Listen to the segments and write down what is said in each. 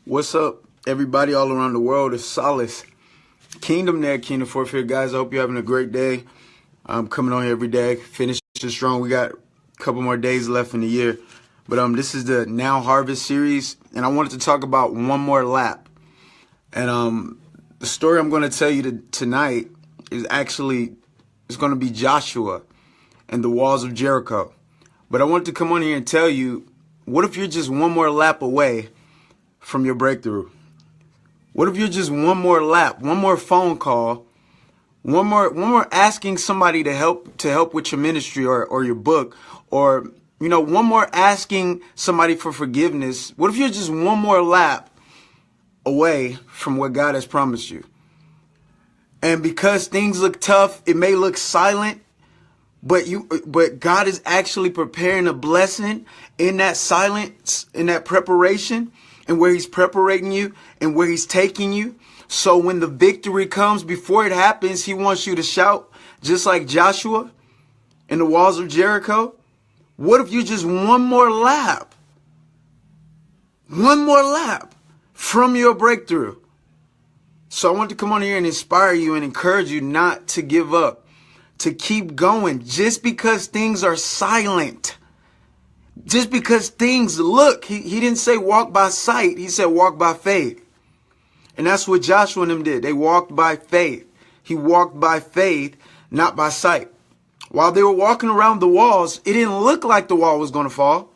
What's up, everybody all around the world? It's Silas Kingdomnaire, Kingdom Forfeit. Guys, I hope you're having a great day. I'm coming on here every day, finishing strong. We got a couple more days left in the year. But this is the Now Harvest series, and I wanted to talk about one more lap. And the story I'm going to tell you tonight is actually, it's going to be Joshua and the walls of Jericho. But I wanted to come on here and tell you, what if you're just one more lap away from your breakthrough? What if you're just one more lap, one more phone call, one more asking somebody to help with your ministry or your book, or one more asking somebody for forgiveness? What if you're just one more lap away from what God has promised you? And because things look tough, it may look silent, but God is actually preparing a blessing in that silence, in that preparation, and where he's preparing you and where he's taking you. So when the victory comes, before it happens, he wants you to shout, just like Joshua in the walls of Jericho. What if you just one more lap from your breakthrough? So I want to come on here and inspire you and encourage you not to give up, to keep going. Just because things are silent, just because things look, he didn't say walk by sight. He said walk by faith. And that's what Joshua and them did. They walked by faith. He walked by faith, not by sight. While they were walking around the walls, it didn't look like the wall was going to fall.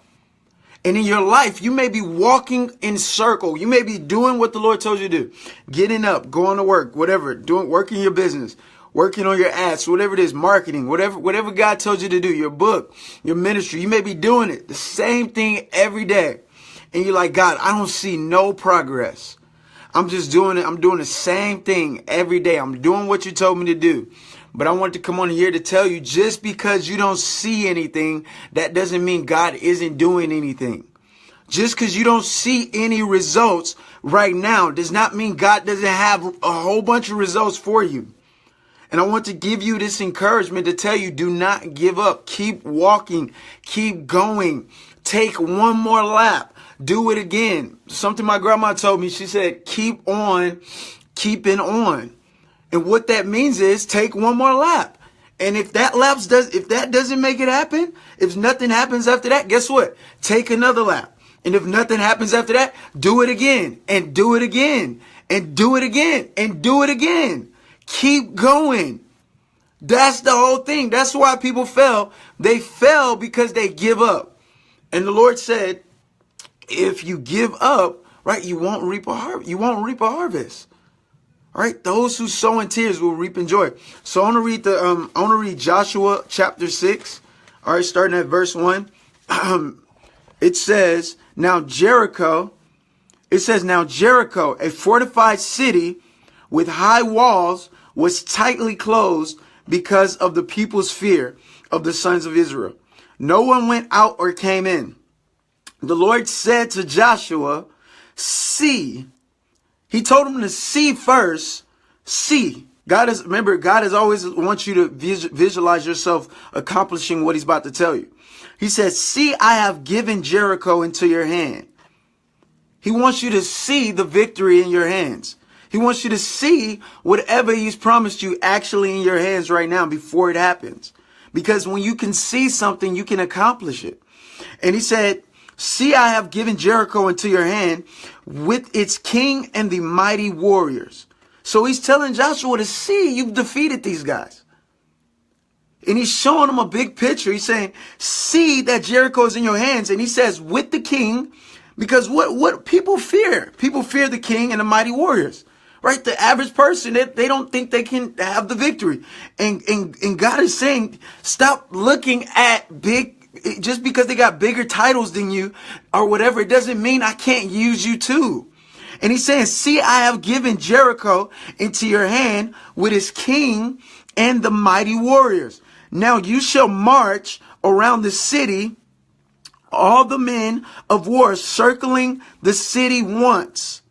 And in your life, you may be walking in circle. You may be doing what the Lord told you to do. Getting up, going to work, whatever, working your business, working on your ads, whatever it is, marketing, whatever God told you to do, your book, your ministry. You may be doing it, the same thing every day. And you're like, God, I don't see no progress. I'm just doing it. I'm doing the same thing every day. I'm doing what you told me to do. But I want to come on here to tell you, just because you don't see anything, that doesn't mean God isn't doing anything. Just because you don't see any results right now does not mean God doesn't have a whole bunch of results for you. And I want to give you this encouragement to tell you, do not give up. Keep walking. Keep going. Take one more lap. Do it again. Something my grandma told me. She said, keep on keeping on. And what that means is take one more lap. And if that doesn't make it happen, if nothing happens after that, guess what? Take another lap. And if nothing happens after that, do it again and do it again and do it again and do it again. Keep going. That's the whole thing. That's why people fell. They fell because they give up. And the Lord said, if you give up, right, you won't reap a harvest. You won't reap a harvest. All right, those who sow in tears will reap in joy. So I want to read Joshua chapter 6. All right, starting at verse 1. It says, now Jericho, a fortified city with high walls, was tightly closed because of the people's fear of the sons of Israel. No one went out or came in. The Lord said to Joshua, see. He told him to see first. See. God has always wants you to visualize yourself accomplishing what he's about to tell you. He says, see, I have given Jericho into your hand. He wants you to see the victory in your hands. He wants you to see whatever he's promised you actually in your hands right now before it happens. Because when you can see something, you can accomplish it. And he said, see, I have given Jericho into your hand with its king and the mighty warriors. So he's telling Joshua to see, you've defeated these guys. And he's showing them a big picture. He's saying, see that Jericho is in your hands. And he says, with the king, because what people fear? People fear the king and the mighty warriors. Right? The average person, they don't think they can have the victory. And God is saying, stop looking at just because they got bigger titles than you or whatever, it doesn't mean I can't use you too. And he's saying, see, I have given Jericho into your hand with his king and the mighty warriors. Now you shall march around the city, all the men of war circling the city once.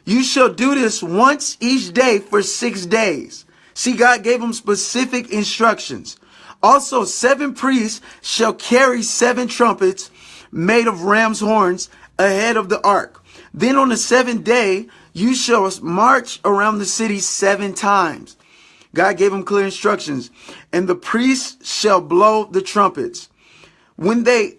You shall do this once each day for 6 days. See, God gave them specific instructions. Also, 7 priests shall carry 7 trumpets made of ram's horns ahead of the ark. Then on the 7th day, you shall march around the city 7 times. God gave him clear instructions. And the priests shall blow the trumpets. When they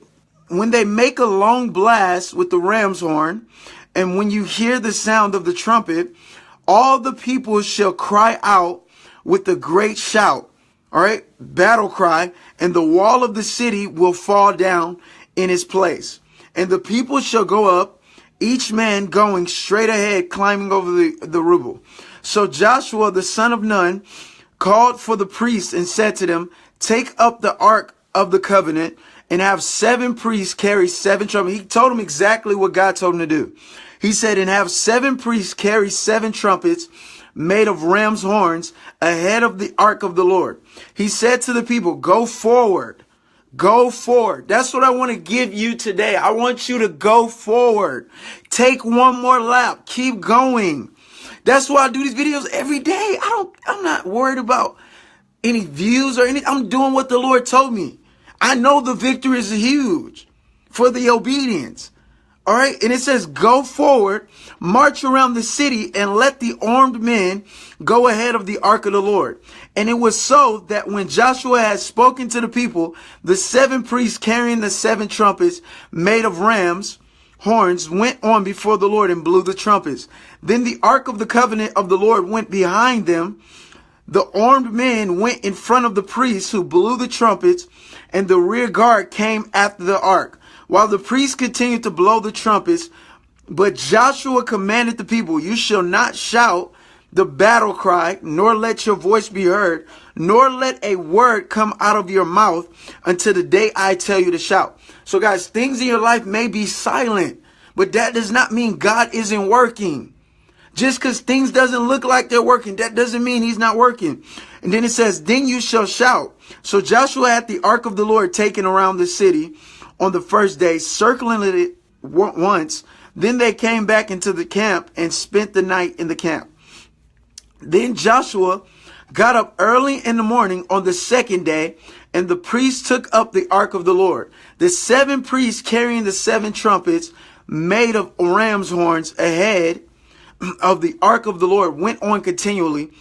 make a long blast with the ram's horn, and when you hear the sound of the trumpet, all the people shall cry out with a great shout. All right, battle cry, and the wall of the city will fall down in its place. And the people shall go up, each man going straight ahead, climbing over the rubble. So Joshua, the son of Nun, called for the priests and said to them, take up the ark of the covenant and have 7 priests carry 7 trumpets. He told them exactly what God told him to do. He said, and have 7 priests carry 7 trumpets made of ram's horns ahead of the ark of the Lord. He said to the people, go forward. Go forward. That's what I want to give you today. I want you to go forward. Take one more lap. Keep going. That's why I do these videos every day. I'm not worried about any views or anything. I'm doing what the Lord told me. I know the victory is huge for the obedience. All right. And it says, go forward, march around the city, and let the armed men go ahead of the ark of the Lord. And it was so that when Joshua had spoken to the people, the 7 priests carrying the 7 trumpets made of rams' horns went on before the Lord and blew the trumpets. Then the ark of the covenant of the Lord went behind them. The armed men went in front of the priests who blew the trumpets, and the rear guard came after the ark, while the priests continued to blow the trumpets. But Joshua commanded the people, you shall not shout the battle cry, nor let your voice be heard, nor let a word come out of your mouth until the day I tell you to shout. So guys, things in your life may be silent, but that does not mean God isn't working. Just because things doesn't look like they're working, that doesn't mean he's not working. And then it says, then you shall shout. So Joshua had the ark of the Lord taken around the city on the first day, circling it once. Then they came back into the camp and spent the night in the camp. Then Joshua got up early in the morning on the 2nd day, and the priests took up the ark of the Lord. The 7 priests carrying the 7 trumpets made of ram's horns ahead of the ark of the Lord went on continually,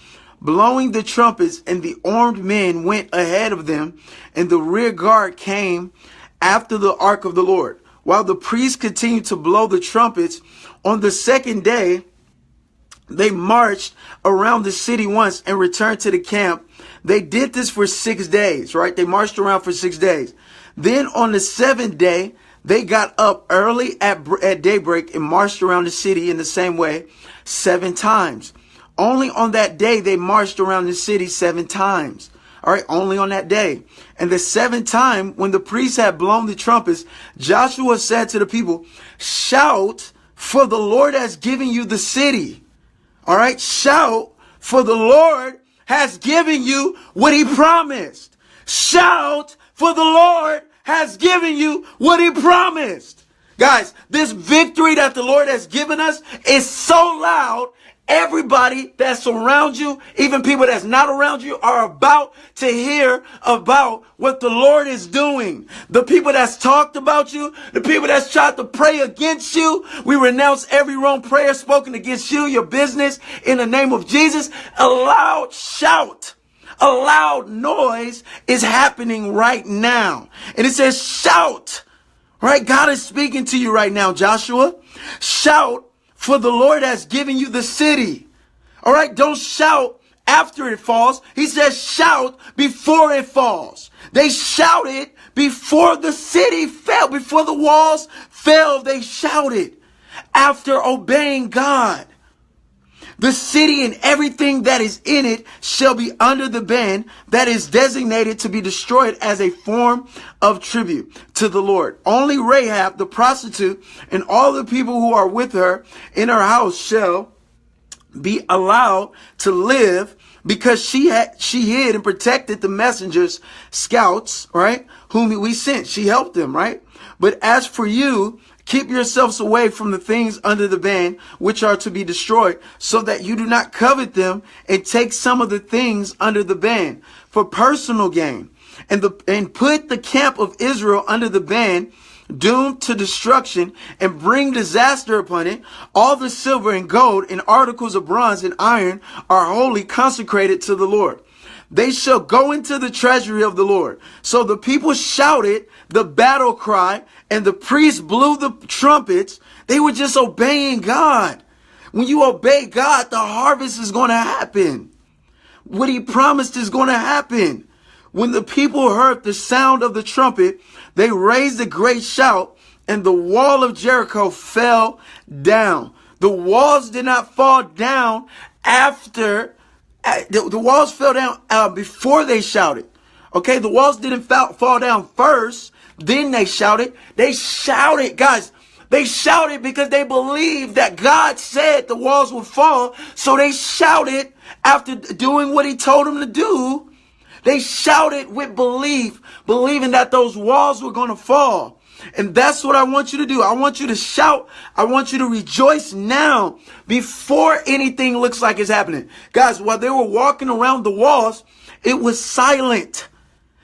blowing the trumpets, and the armed men went ahead of them, and the rear guard came after the ark of the Lord. While the priests continued to blow the trumpets, on the 2nd day, they marched around the city once and returned to the camp. They did this for 6 days, right? They marched around for 6 days. Then on the 7th day, they got up early at daybreak and marched around the city in the same way 7 times. Only on that day, they marched around the city 7 times. All right, only on that day. And the 7th time, when the priests had blown the trumpets, Joshua said to the people, shout, for the Lord has given you the city. All right, shout, for the Lord has given you what he promised. Shout, for the Lord has given you what he promised. Guys, this victory that the Lord has given us is so loud. Everybody that's around you, even people that's not around you, are about to hear about what the Lord is doing. The people that's talked about you, the people that's tried to pray against you, we renounce every wrong prayer spoken against you, your business, in the name of Jesus. A loud shout, a loud noise is happening right now. And it says shout, right? God is speaking to you right now, Joshua. Shout, for the Lord has given you the city. All right. Don't shout after it falls. He says shout before it falls. They shouted before the city fell, before the walls fell. They shouted after obeying God. The city and everything that is in it shall be under the ban that is designated to be destroyed as a form of tribute to the Lord. Only Rahab, the prostitute, and all the people who are with her in her house shall be allowed to live, because she hid and protected the messengers, scouts, right, whom we sent. She helped them, right? But as for you, keep yourselves away from the things under the ban, which are to be destroyed, so that you do not covet them and take some of the things under the ban for personal gain. And put the camp of Israel under the ban doomed to destruction, and bring disaster upon it. All the silver and gold and articles of bronze and iron are wholly consecrated to the Lord. They shall go into the treasury of the Lord. So the people shouted the battle cry, and the priests blew the trumpets. They were just obeying God. When you obey God, the harvest is going to happen. What he promised is going to happen. When the people heard the sound of the trumpet, they raised a great shout, and the wall of Jericho fell down. The walls did not fall down after. The walls fell down before they shouted. Okay, the walls didn't fall down first. Then they shouted. They shouted, guys. They shouted because they believed that God said the walls would fall. So they shouted after doing what he told them to do. They shouted with belief, believing that those walls were going to fall. And that's what I want you to do. I want you to shout. I want you to rejoice now before anything looks like it's happening. Guys, while they were walking around the walls, it was silent.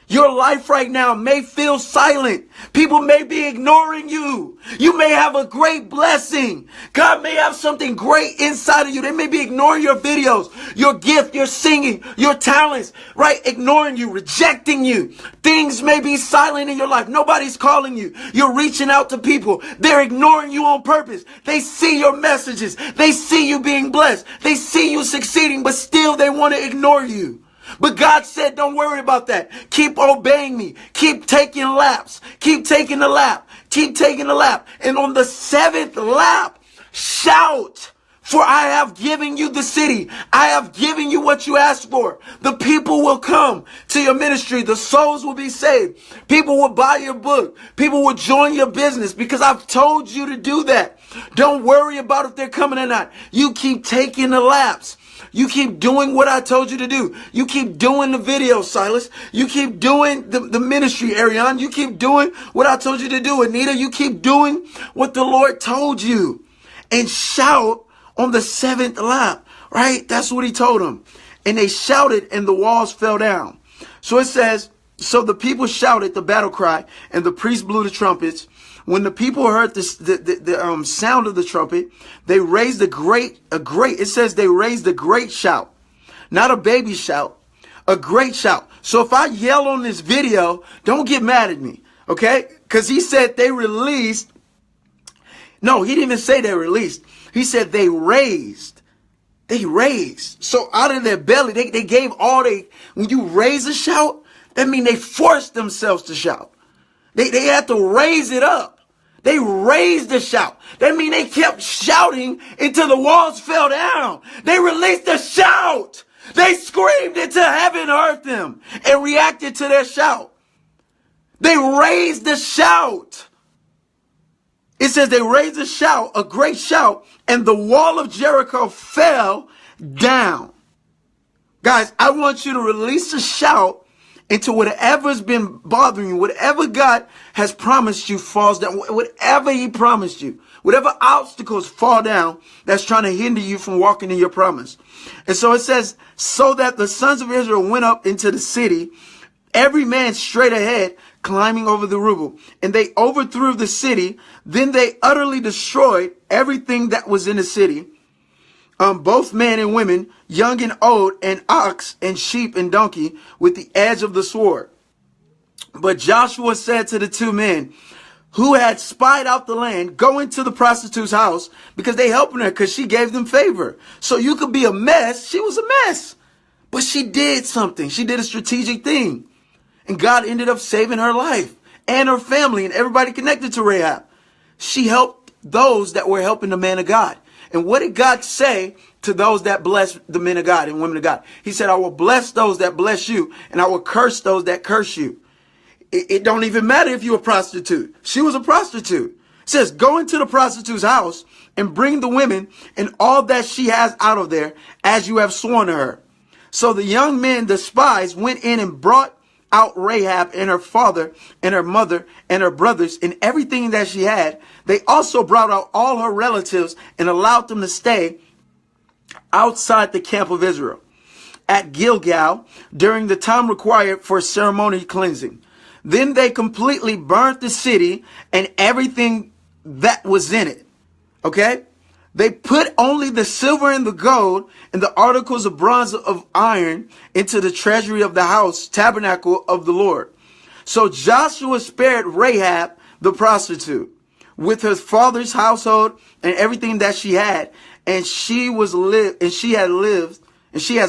Your life right now may feel silent. People may be ignoring you. You may have a great blessing. God may have something great inside of you. They may be ignoring your videos, your gift, your singing, your talents, right? Ignoring you, rejecting you. Things may be silent in your life. Nobody's calling you. You're reaching out to people. They're ignoring you on purpose. They see your messages. They see you being blessed. They see you succeeding, but still they want to ignore you. But God said, don't worry about that. Keep obeying me. Keep taking laps. Keep taking the lap. Keep taking the lap. And on the seventh lap, shout, for I have given you the city. I have given you what you asked for. The people will come to your ministry. The souls will be saved. People will buy your book. People will join your business because I've told you to do that. Don't worry about if they're coming or not. You keep taking the laps. You keep doing what I told you to do. You keep doing the video, Silas. You keep doing the ministry, Ariane. You keep doing what I told you to do, Anita. You keep doing what the Lord told you. And shout on the seventh lap, right? That's what he told them. And they shouted and the walls fell down. So it says, so the people shouted the battle cry and the priests blew the trumpets. When the people heard the sound of the trumpet, they raised it says they raised a great shout, not a baby shout, a great shout. So if I yell on this video, don't get mad at me, okay? Because he said they released. No, he didn't even say they released. He said they raised. They raised. So out of their belly, they gave all when you raise a shout, that means they forced themselves to shout. They had to raise it up. They raised the shout. That means they kept shouting until the walls fell down. They released a shout. They screamed until heaven heard them and reacted to their shout. They raised the shout. It says they raised a shout, a great shout, and the wall of Jericho fell down. Guys, I want you to release a shout into whatever's been bothering you, whatever God has promised you falls down, whatever he promised you, whatever obstacles fall down that's trying to hinder you from walking in your promise. And so it says, so that the sons of Israel went up into the city, every man straight ahead, climbing over the rubble, and they overthrew the city. Then they utterly destroyed everything that was in the city. Both men and women, young and old, and ox and sheep and donkey, with the edge of the sword. But Joshua said to the two men who had spied out the land, go into the prostitute's house, because they helping her because she gave them favor. So you could be a mess. She was a mess, but she did something. She did a strategic thing, and God ended up saving her life and her family and everybody connected to Rahab. She helped those that were helping the man of God. And what did God say to those that bless the men of God and women of God? He said, I will bless those that bless you, and I will curse those that curse you. It don't even matter if you're a prostitute. She was a prostitute. It says, go into the prostitute's house and bring the women and all that she has out of there, as you have sworn to her. So the young men, the spies, went in and brought out Rahab and her father and her mother and her brothers and everything that she had. They also brought out all her relatives and allowed them to stay outside the camp of Israel at Gilgal during the time required for ceremonial cleansing. Then they completely burnt the city and everything that was in it. Okay? They put only the silver and the gold and the articles of bronze of iron into the treasury of the house, tabernacle of the Lord. So Joshua spared Rahab, the prostitute, with her father's household and everything that she had, and she has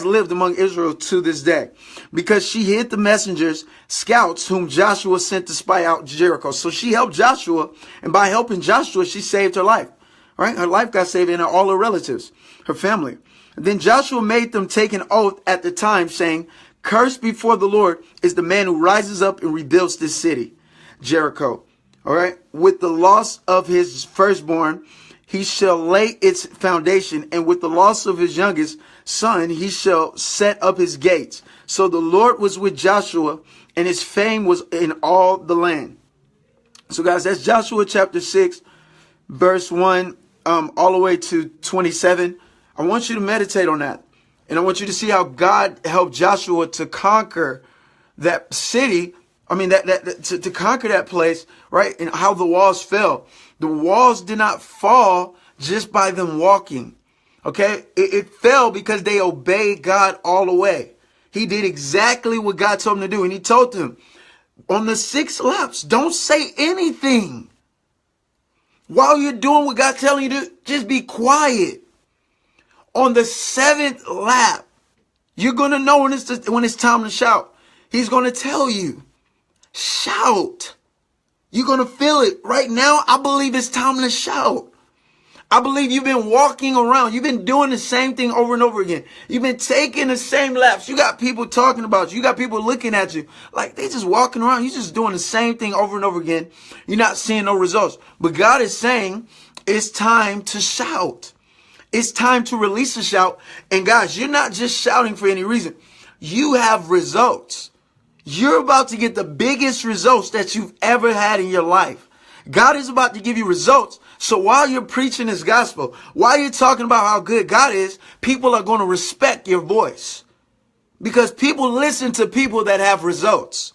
lived among Israel to this day, because she hid the messengers, scouts, whom Joshua sent to spy out Jericho. So she helped Joshua, and by helping Joshua, she saved her life. Right? Her life got saved, and all her relatives, her family. Then Joshua made them take an oath at the time, saying, "Cursed before the Lord is the man who rises up and rebuilds this city, Jericho. All right. With the loss of his firstborn, he shall lay its foundation, and with the loss of his youngest son, he shall set up his gates." So the Lord was with Joshua, and his fame was in all the land. So guys, that's Joshua chapter 6, verse 1, all the way to 27. I want you to meditate on that. And I want you to see how God helped Joshua to conquer that city. I mean, to conquer that place, right? And how the walls fell. The walls did not fall just by them walking. Okay? It fell because they obeyed God all the way. He did exactly what God told him to do. And he told them, on the 6 laps, don't say anything. While you're doing what God's telling you to do, just be quiet. On the 7th lap, you're going to know when it's time to shout. He's going to tell you, shout. You're going to feel it. Right now, I believe it's time to shout. I believe you've been walking around. You've been doing the same thing over and over again. You've been taking the same laps. You got people talking about you. You got people looking at you like they just walking around. You're just doing the same thing over and over again. You're not seeing no results. But God is saying it's time to shout. It's time to release a shout. And guys, you're not just shouting for any reason. You have results. You're about to get the biggest results that you've ever had in your life. God is about to give you results. So while you're preaching this gospel, while you're talking about how good God is, people are going to respect your voice. Because people listen to people that have results.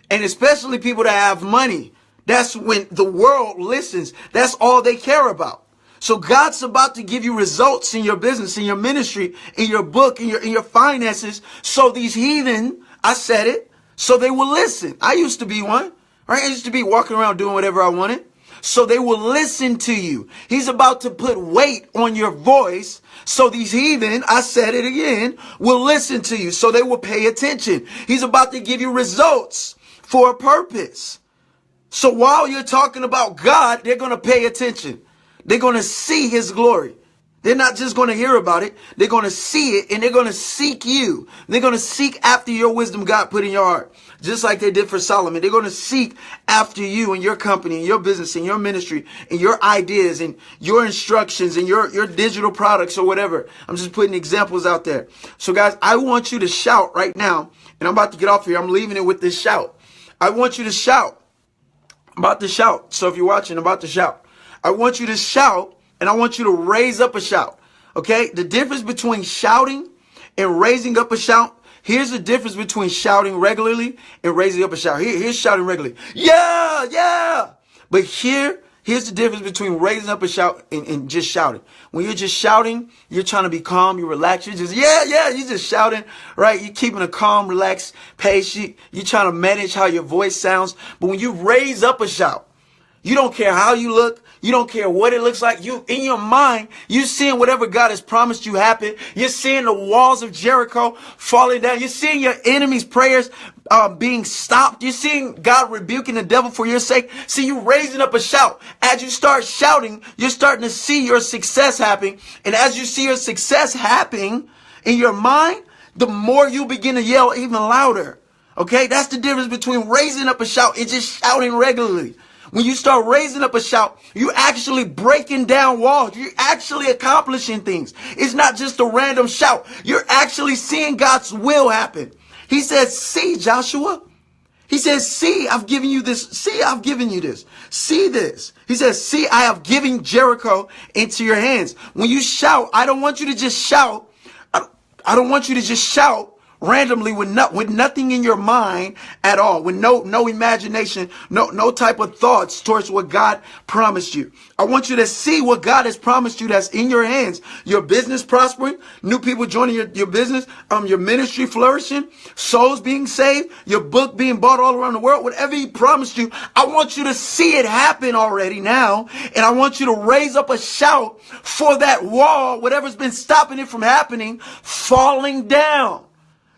And especially people that have money. That's when the world listens. That's all they care about. So God's about to give you results in your business, in your ministry, in your book, in your finances. So these heathen, I said it, so they will listen. I used to be one, right? I used to be walking around doing whatever I wanted. So they will listen to you. He's about to put weight on your voice. So these heathen, I said it again, will listen to you. So they will pay attention. He's about to give you results for a purpose. So while you're talking about God, they're going to pay attention. They're going to see his glory. They're not just going to hear about it. They're going to see it, and they're going to seek you. They're going to seek after your wisdom God put in your heart, just like they did for Solomon. They're going to seek after you and your company and your business and your ministry and your ideas and your instructions and your digital products or whatever. I'm just putting examples out there. So guys, I want you to shout right now, and I'm about to get off here. I'm leaving it with this shout. I want you to shout. I'm about to shout. So if you're watching, I'm about to shout. I want you to shout. And I want you to raise up a shout. Okay? The difference between shouting and raising up a shout. Here's the difference between shouting regularly and raising up a shout. Here's shouting regularly. Yeah, yeah. But here's the difference between raising up a shout and just shouting. When you're just shouting, you're trying to be calm, you're relaxed. You're just, yeah, you're just shouting, right? You're keeping a calm, relaxed pace. You're trying to manage how your voice sounds. But when you raise up a shout, you don't care how you look. You don't care what it looks like. You, in your mind, you're seeing whatever God has promised you happen. You're seeing the walls of Jericho falling down. You're seeing your enemies' prayers being stopped. You're seeing God rebuking the devil for your sake. See, you raising up a shout. As you start shouting, you're starting to see your success happening. And as you see your success happening in your mind, the more you begin to yell even louder. Okay? That's the difference between raising up a shout and just shouting regularly. When you start raising up a shout, you're actually breaking down walls. You're actually accomplishing things. It's not just a random shout. You're actually seeing God's will happen. He says, see, Joshua. He says, see, I've given you this. See, I've given you this. See this. He says, see, I have given Jericho into your hands. When you shout, I don't want you to just shout. I don't want you to just shout randomly with nothing in your mind at all, with no imagination, no type of thoughts towards what God promised you. I want you to see what God has promised you that's in your hands. Your business prospering, new people joining your business, your ministry flourishing, souls being saved, your book being bought all around the world, whatever he promised you. I want you to see it happen already now. And I want you to raise up a shout for that wall, whatever's been stopping it from happening, falling down.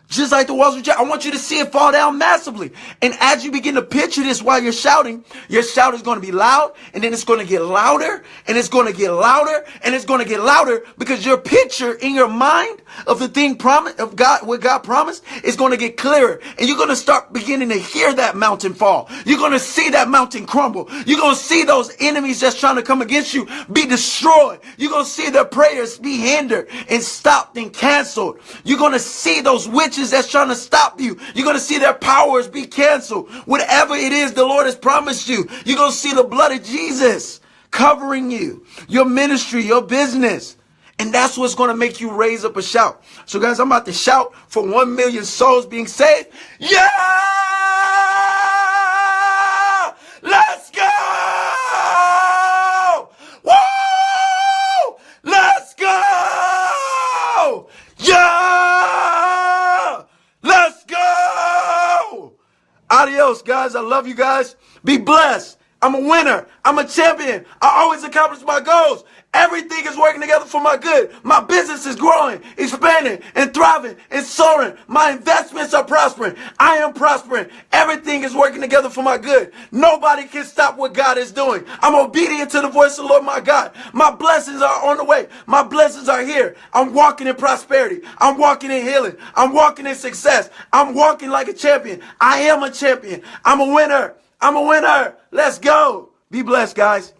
Just like the walls of Jericho, I want you to see it fall down massively. And as you begin to picture this while you're shouting, your shout is going to be loud, and then it's going to get louder, and it's going to get louder, and it's going to get louder, because your picture in your mind of the thing promised, of God, what God promised, is going to get clearer. And you're going to start beginning to hear that mountain fall. You're going to see that mountain crumble. You're going to see those enemies that's trying to come against you be destroyed. You're going to see their prayers be hindered and stopped and canceled. You're going to see those witches that's trying to stop you. You're going to see their powers be canceled. Whatever it is the Lord has promised you, you're going to see the blood of Jesus covering you, your ministry, your business. And that's what's going to make you raise up a shout. So guys, I'm about to shout for 1 million souls being saved. Yeah! Let's go! Woo! Let's go! Yeah! Let's go! Adios, guys. I love you guys. Be blessed. I'm a winner. I'm a champion. I always accomplish my goals. Everything is working together for my good. My business is growing, expanding, and thriving, and soaring. My investments are prospering. I am prospering. Everything is working together for my good. Nobody can stop what God is doing. I'm obedient to the voice of the Lord my God. My blessings are on the way. My blessings are here. I'm walking in prosperity. I'm walking in healing. I'm walking in success. I'm walking like a champion. I am a champion. I'm a winner. I'm a winner. Let's go. Be blessed, guys.